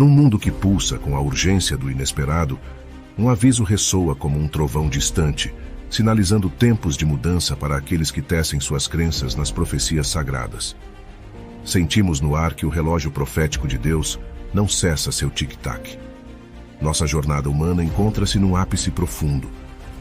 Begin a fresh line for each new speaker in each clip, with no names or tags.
Num mundo que pulsa com a urgência do inesperado, um aviso ressoa como um trovão distante, sinalizando tempos de mudança para aqueles que tecem suas crenças nas profecias sagradas. Sentimos no ar que o relógio profético de Deus não cessa seu tic-tac. Nossa jornada humana encontra-se num ápice profundo,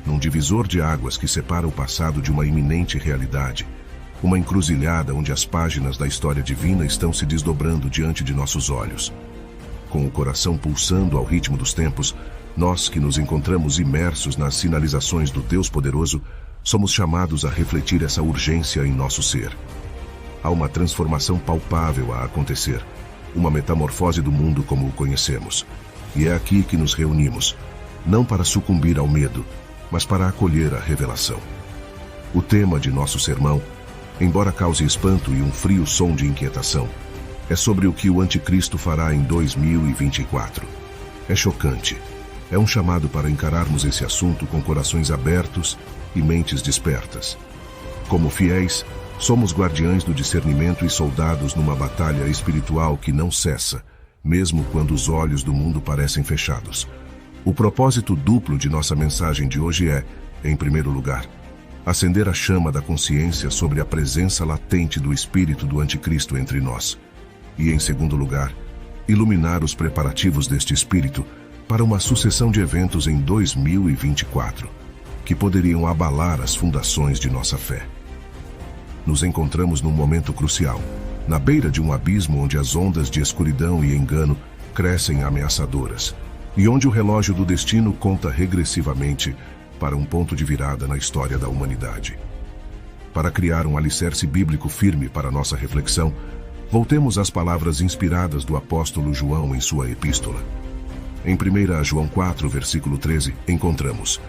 num divisor de águas que separa o passado de uma iminente realidade, uma encruzilhada onde as páginas da história divina estão se desdobrando diante de nossos olhos. Com o coração pulsando ao ritmo dos tempos, nós que nos encontramos imersos nas sinalizações do Deus poderoso, somos chamados a refletir essa urgência em nosso ser. Há uma transformação palpável a acontecer, uma metamorfose do mundo como o conhecemos. E é aqui que nos reunimos, não para sucumbir ao medo, mas para acolher a revelação. O tema de nosso sermão, embora cause espanto e um frio som de inquietação, é sobre o que o anticristo fará em 2024. É chocante. É um chamado para encararmos esse assunto com corações abertos e mentes despertas. Como fiéis, somos guardiães do discernimento e soldados numa batalha espiritual que não cessa, mesmo quando os olhos do mundo parecem fechados. O propósito duplo de nossa mensagem de hoje é, em primeiro lugar, acender a chama da consciência sobre a presença latente do espírito do anticristo entre nós. E, em segundo lugar, iluminar os preparativos deste espírito para uma sucessão de eventos em 2024, que poderiam abalar as fundações de nossa fé. Nos encontramos num momento crucial, na beira de um abismo onde as ondas de escuridão e engano crescem ameaçadoras, e onde o relógio do destino conta regressivamente para um ponto de virada na história da humanidade. Para criar um alicerce bíblico firme para nossa reflexão, voltemos às palavras inspiradas do apóstolo João em sua epístola. Em 1 João 4, versículo 13, encontramos: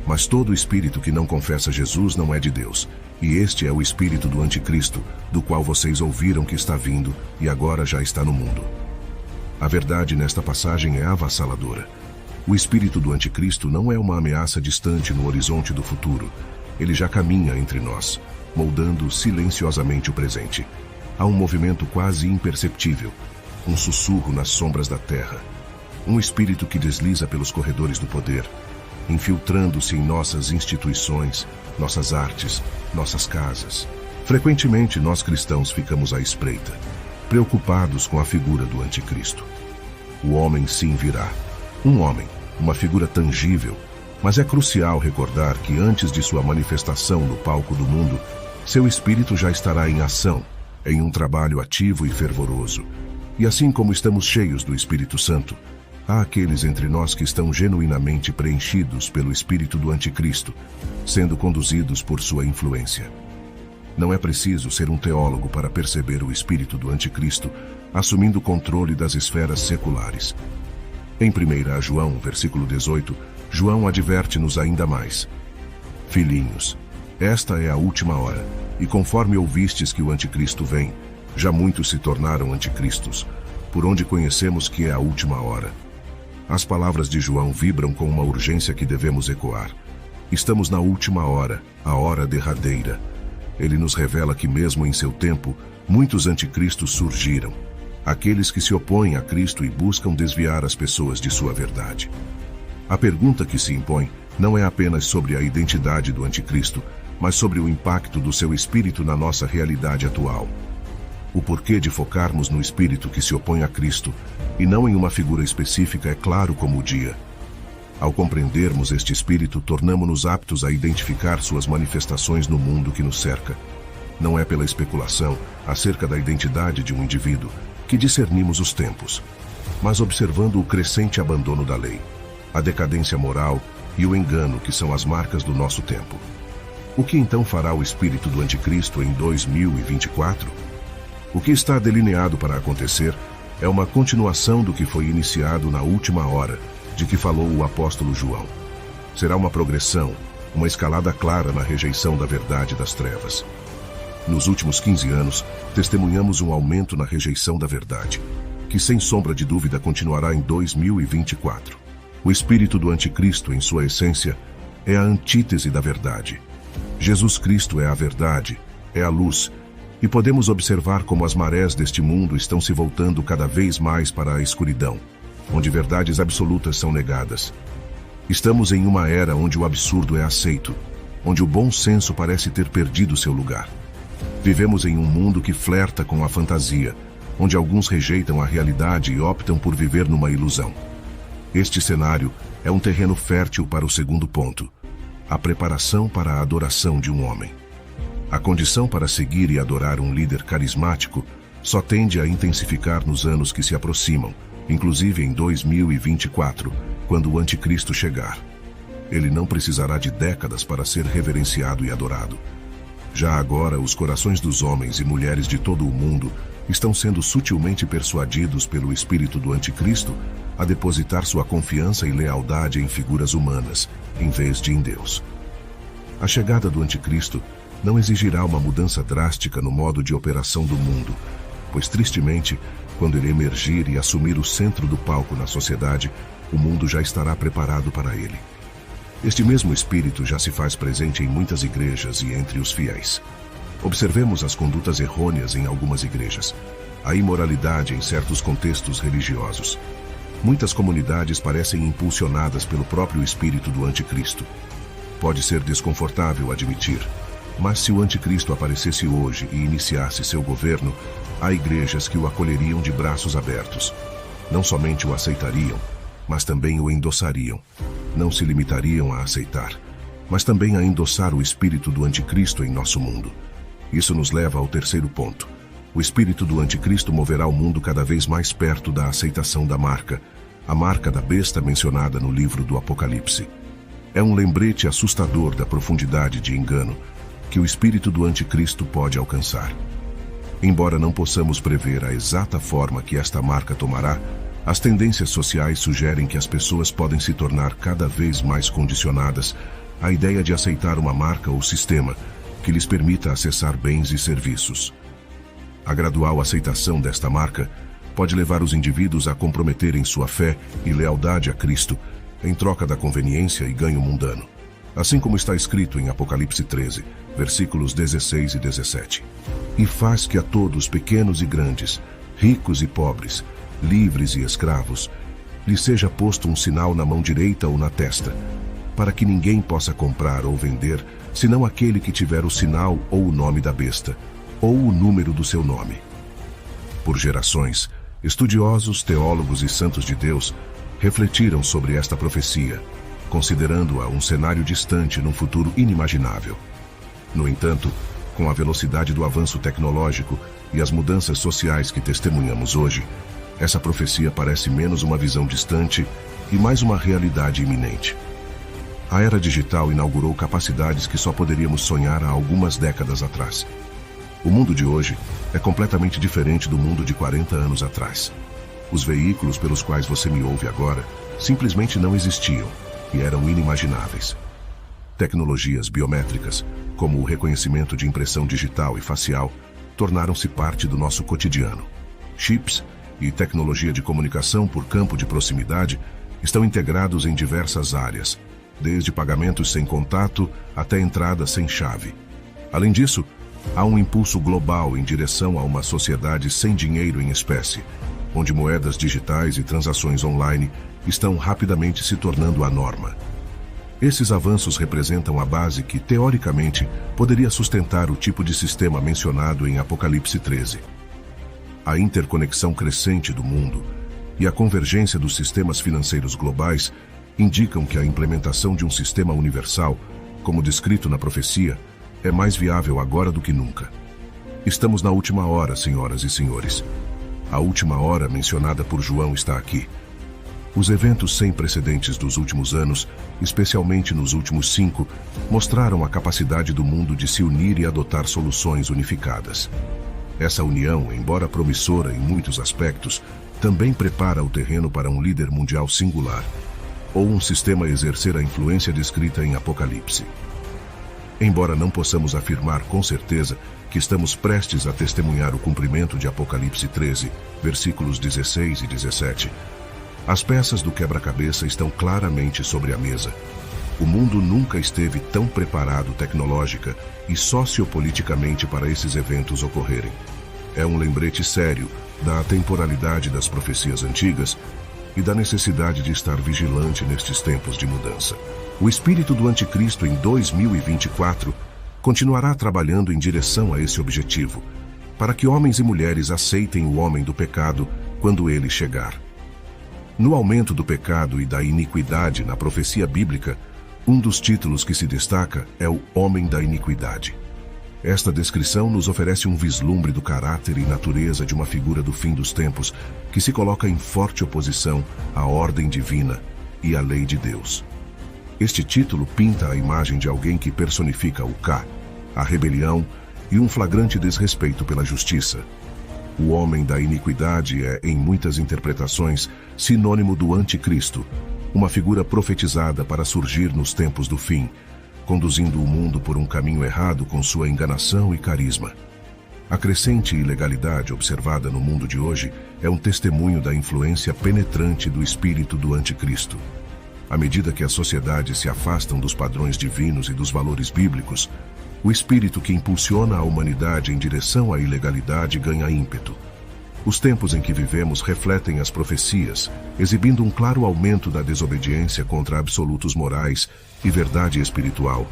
"Mas todo espírito que não confessa Jesus não é de Deus, e este é o espírito do anticristo, do qual vocês ouviram que está vindo e agora já está no mundo." A verdade nesta passagem é avassaladora. O espírito do anticristo não é uma ameaça distante no horizonte do futuro. Ele já caminha entre nós, moldando silenciosamente o presente. Há um movimento quase imperceptível, um sussurro nas sombras da terra. Um espírito que desliza pelos corredores do poder, infiltrando-se em nossas instituições, nossas artes, nossas casas. Frequentemente, nós cristãos ficamos à espreita, preocupados com a figura do anticristo. O homem sim virá. Um homem, uma figura tangível, mas é crucial recordar que antes de sua manifestação no palco do mundo, seu espírito já estará em ação, em um trabalho ativo e fervoroso. E assim como estamos cheios do Espírito Santo, há aqueles entre nós que estão genuinamente preenchidos pelo espírito do anticristo, sendo conduzidos por sua influência. Não é preciso ser um teólogo para perceber o espírito do anticristo assumindo o controle das esferas seculares. Em 1 João, versículo 18, João adverte-nos ainda mais: "Filhinhos, esta é a última hora, e conforme ouvistes que o anticristo vem, já muitos se tornaram anticristos, por onde conhecemos que é a última hora." As palavras de João vibram com uma urgência que devemos ecoar. Estamos na última hora, a hora derradeira. Ele nos revela que mesmo em seu tempo, muitos anticristos surgiram, aqueles que se opõem a Cristo e buscam desviar as pessoas de sua verdade. A pergunta que se impõe não é apenas sobre a identidade do anticristo, mas sobre o impacto do seu espírito na nossa realidade atual. O porquê de focarmos no espírito que se opõe a Cristo e não em uma figura específica é claro como o dia. Ao compreendermos este espírito, tornamo-nos aptos a identificar suas manifestações no mundo que nos cerca. Não é pela especulação acerca da identidade de um indivíduo que discernimos os tempos, mas observando o crescente abandono da lei, a decadência moral e o engano que são as marcas do nosso tempo. O que então fará o espírito do anticristo em 2024? O que está delineado para acontecer é uma continuação do que foi iniciado na última hora, de que falou o apóstolo João. Será uma progressão, uma escalada clara na rejeição da verdade das trevas. Nos últimos 15 anos, testemunhamos um aumento na rejeição da verdade, que sem sombra de dúvida continuará em 2024. O espírito do anticristo, em sua essência, é a antítese da verdade. Jesus Cristo é a verdade, é a luz, e podemos observar como as marés deste mundo estão se voltando cada vez mais para a escuridão, onde verdades absolutas são negadas. Estamos em uma era onde o absurdo é aceito, onde o bom senso parece ter perdido seu lugar. Vivemos em um mundo que flerta com a fantasia, onde alguns rejeitam a realidade e optam por viver numa ilusão. Este cenário é um terreno fértil para o segundo ponto: a preparação para a adoração de um homem. A condição para seguir e adorar um líder carismático só tende a intensificar nos anos que se aproximam, inclusive em 2024, quando o anticristo chegar. Ele não precisará de décadas para ser reverenciado e adorado. Já agora, os corações dos homens e mulheres de todo o mundo estão sendo sutilmente persuadidos pelo espírito do anticristo a depositar sua confiança e lealdade em figuras humanas, em vez de em Deus. A chegada do anticristo não exigirá uma mudança drástica no modo de operação do mundo, pois tristemente, quando ele emergir e assumir o centro do palco na sociedade, o mundo já estará preparado para ele. Este mesmo espírito já se faz presente em muitas igrejas e entre os fiéis. Observemos as condutas errôneas em algumas igrejas, a imoralidade em certos contextos religiosos. Muitas comunidades parecem impulsionadas pelo próprio espírito do anticristo. Pode ser desconfortável admitir, mas se o anticristo aparecesse hoje e iniciasse seu governo, há igrejas que o acolheriam de braços abertos. Não somente o aceitariam, mas também o endossariam. Não se limitariam a aceitar, mas também a endossar o espírito do anticristo em nosso mundo. Isso nos leva ao terceiro ponto. O espírito do anticristo moverá o mundo cada vez mais perto da aceitação da marca, a marca da besta mencionada no livro do Apocalipse. É um lembrete assustador da profundidade de engano que o espírito do anticristo pode alcançar. Embora não possamos prever a exata forma que esta marca tomará, as tendências sociais sugerem que as pessoas podem se tornar cada vez mais condicionadas à ideia de aceitar uma marca ou sistema que lhes permita acessar bens e serviços. A gradual aceitação desta marca pode levar os indivíduos a comprometerem sua fé e lealdade a Cristo em troca da conveniência e ganho mundano, assim como está escrito em Apocalipse 13, versículos 16 e 17. E faz que a todos, pequenos e grandes, ricos e pobres, livres e escravos, lhe seja posto um sinal na mão direita ou na testa, para que ninguém possa comprar ou vender, senão aquele que tiver o sinal ou o nome da besta, ou o número do seu nome. Por gerações, estudiosos, teólogos e santos de Deus refletiram sobre esta profecia, considerando-a um cenário distante num futuro inimaginável. No entanto, com a velocidade do avanço tecnológico e as mudanças sociais que testemunhamos hoje, essa profecia parece menos uma visão distante e mais uma realidade iminente. A era digital inaugurou capacidades que só poderíamos sonhar há algumas décadas atrás. O mundo de hoje é completamente diferente do mundo de 40 anos atrás. Os veículos pelos quais você me ouve agora simplesmente não existiam e eram inimagináveis. Tecnologias biométricas, como o reconhecimento de impressão digital e facial, tornaram-se parte do nosso cotidiano. Chips e tecnologia de comunicação por campo de proximidade estão integrados em diversas áreas, desde pagamentos sem contato até entradas sem chave. Além disso, há um impulso global em direção a uma sociedade sem dinheiro em espécie, onde moedas digitais e transações online estão rapidamente se tornando a norma. Esses avanços representam a base que, teoricamente, poderia sustentar o tipo de sistema mencionado em Apocalipse 13. A interconexão crescente do mundo e a convergência dos sistemas financeiros globais indicam que a implementação de um sistema universal, como descrito na profecia, é mais viável agora do que nunca. Estamos na última hora, senhoras e senhores. A última hora mencionada por João está aqui. Os eventos sem precedentes dos últimos anos, especialmente nos últimos 5, mostraram a capacidade do mundo de se unir e adotar soluções unificadas. Essa união, embora promissora em muitos aspectos, também prepara o terreno para um líder mundial singular, ou um sistema a exercer a influência descrita em Apocalipse. Embora não possamos afirmar com certeza que estamos prestes a testemunhar o cumprimento de Apocalipse 13, versículos 16 e 17, as peças do quebra-cabeça estão claramente sobre a mesa. O mundo nunca esteve tão preparado tecnológica e sociopoliticamente para esses eventos ocorrerem. É um lembrete sério da atemporalidade das profecias antigas e da necessidade de estar vigilante nestes tempos de mudança. O espírito do anticristo em 2024 continuará trabalhando em direção a esse objetivo, para que homens e mulheres aceitem o homem do pecado quando ele chegar. No aumento do pecado e da iniquidade na profecia bíblica, um dos títulos que se destaca é o homem da iniquidade. Esta descrição nos oferece um vislumbre do caráter e natureza de uma figura do fim dos tempos que se coloca em forte oposição à ordem divina e à lei de Deus. Este título pinta a imagem de alguém que personifica o K, a rebelião e um flagrante desrespeito pela justiça. O homem da iniquidade é, em muitas interpretações, sinônimo do anticristo, uma figura profetizada para surgir nos tempos do fim, conduzindo o mundo por um caminho errado com sua enganação e carisma. A crescente ilegalidade observada no mundo de hoje é um testemunho da influência penetrante do espírito do anticristo. À medida que as sociedades se afastam dos padrões divinos e dos valores bíblicos, o espírito que impulsiona a humanidade em direção à ilegalidade ganha ímpeto. Os tempos em que vivemos refletem as profecias, exibindo um claro aumento da desobediência contra absolutos morais e verdade espiritual.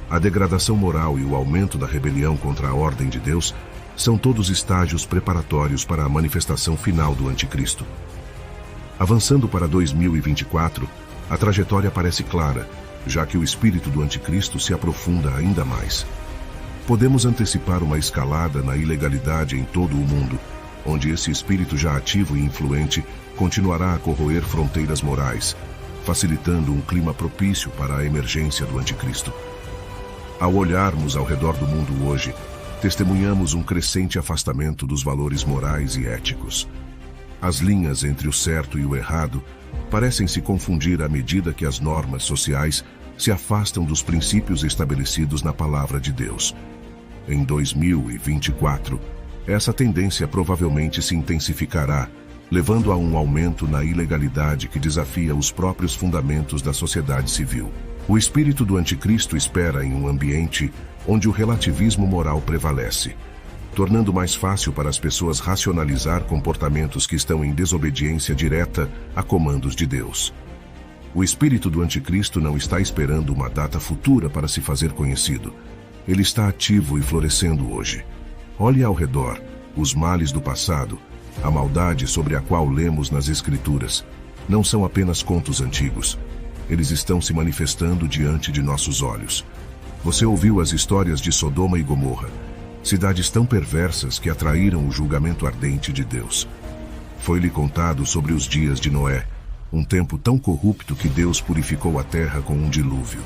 A degradação moral e o aumento da rebelião contra a ordem de Deus são todos estágios preparatórios para a manifestação final do anticristo. Avançando para 2024, a trajetória parece clara, já que o espírito do anticristo se aprofunda ainda mais. Podemos antecipar uma escalada na ilegalidade em todo o mundo, onde esse espírito já ativo e influente continuará a corroer fronteiras morais, facilitando um clima propício para a emergência do anticristo. Ao olharmos ao redor do mundo hoje, testemunhamos um crescente afastamento dos valores morais e éticos. As linhas entre o certo e o errado parecem se confundir à medida que as normas sociais se afastam dos princípios estabelecidos na palavra de Deus. Em 2024, essa tendência provavelmente se intensificará, levando a um aumento na ilegalidade que desafia os próprios fundamentos da sociedade civil. O espírito do anticristo espera em um ambiente onde o relativismo moral prevalece, tornando mais fácil para as pessoas racionalizar comportamentos que estão em desobediência direta a comandos de Deus. O espírito do anticristo não está esperando uma data futura para se fazer conhecido. Ele está ativo e florescendo hoje. Olhe ao redor, os males do passado, a maldade sobre a qual lemos nas Escrituras, não são apenas contos antigos. Eles estão se manifestando diante de nossos olhos. Você ouviu as histórias de Sodoma e Gomorra, cidades tão perversas que atraíram o julgamento ardente de Deus. Foi-lhe contado sobre os dias de Noé, um tempo tão corrupto que Deus purificou a terra com um dilúvio.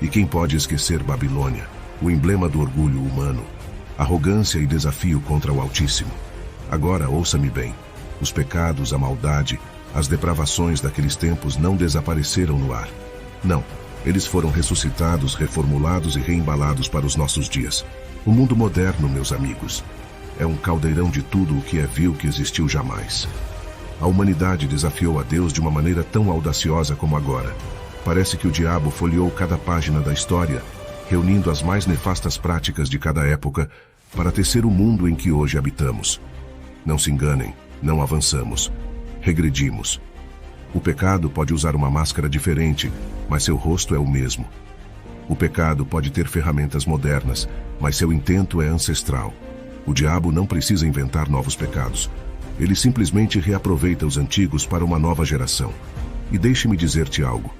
E quem pode esquecer Babilônia, o emblema do orgulho humano, arrogância e desafio contra o Altíssimo? Agora ouça-me bem, os pecados, a maldade, as depravações daqueles tempos não desapareceram no ar. Não, eles foram ressuscitados, reformulados e reembalados para os nossos dias. O mundo moderno, meus amigos, é um caldeirão de tudo o que é vil que existiu jamais. A humanidade desafiou a Deus de uma maneira tão audaciosa como agora. Parece que o diabo folheou cada página da história, reunindo as mais nefastas práticas de cada época para tecer o mundo em que hoje habitamos. Não se enganem, não avançamos, regredimos. O pecado pode usar uma máscara diferente, mas seu rosto é o mesmo. O pecado pode ter ferramentas modernas, mas seu intento é ancestral. O diabo não precisa inventar novos pecados. Ele simplesmente reaproveita os antigos para uma nova geração. E deixe-me dizer-te algo.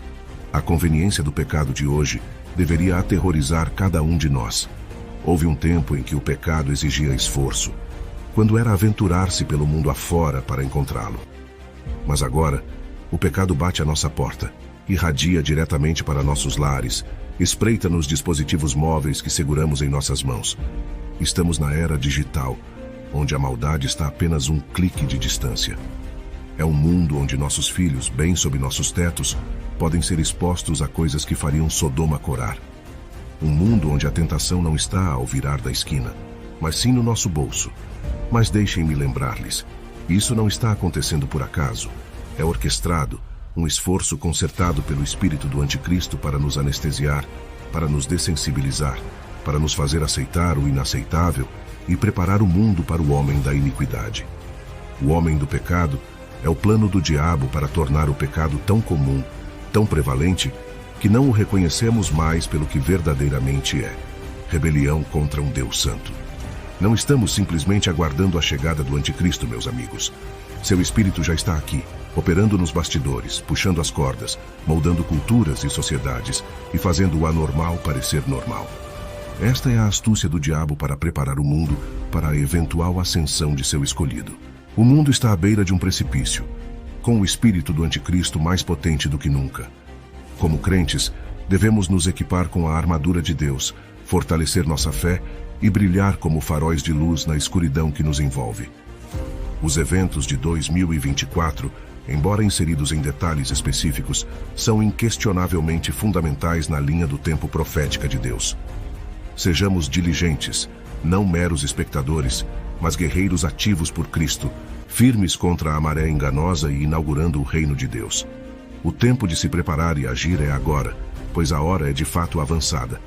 A conveniência do pecado de hoje deveria aterrorizar cada um de nós. Houve um tempo em que o pecado exigia esforço, quando era aventurar-se pelo mundo afora para encontrá-lo. Mas agora, o pecado bate à nossa porta, irradia diretamente para nossos lares, espreita nos dispositivos móveis que seguramos em nossas mãos. Estamos na era digital, onde a maldade está a apenas um clique de distância. É um mundo onde nossos filhos, bem sob nossos tetos, podem ser expostos a coisas que fariam Sodoma corar. Um mundo onde a tentação não está ao virar da esquina, mas sim no nosso bolso. Mas deixem-me lembrar-lhes, isso não está acontecendo por acaso. É orquestrado, um esforço concertado pelo espírito do anticristo para nos anestesiar, para nos dessensibilizar, para nos fazer aceitar o inaceitável e preparar o mundo para o homem da iniquidade. O homem do pecado É o plano do diabo para tornar o pecado tão comum, tão prevalente, que não o reconhecemos mais pelo que verdadeiramente é: rebelião contra um Deus santo. Não estamos simplesmente aguardando a chegada do anticristo, meus amigos. Seu espírito já está aqui, operando nos bastidores, puxando as cordas, moldando culturas e sociedades e fazendo o anormal parecer normal. Esta é a astúcia do diabo para preparar o mundo para a eventual ascensão de seu escolhido. O mundo está à beira de um precipício, com o espírito do anticristo mais potente do que nunca. Como crentes, devemos nos equipar com a armadura de Deus, fortalecer nossa fé e brilhar como faróis de luz na escuridão que nos envolve. Os eventos de 2024, embora inseridos em detalhes específicos, são inquestionavelmente fundamentais na linha do tempo profética de Deus. Sejamos diligentes, não meros espectadores, mas guerreiros ativos por Cristo, firmes contra a maré enganosa e inaugurando o reino de Deus. O tempo de se preparar e agir é agora, pois a hora é de fato avançada.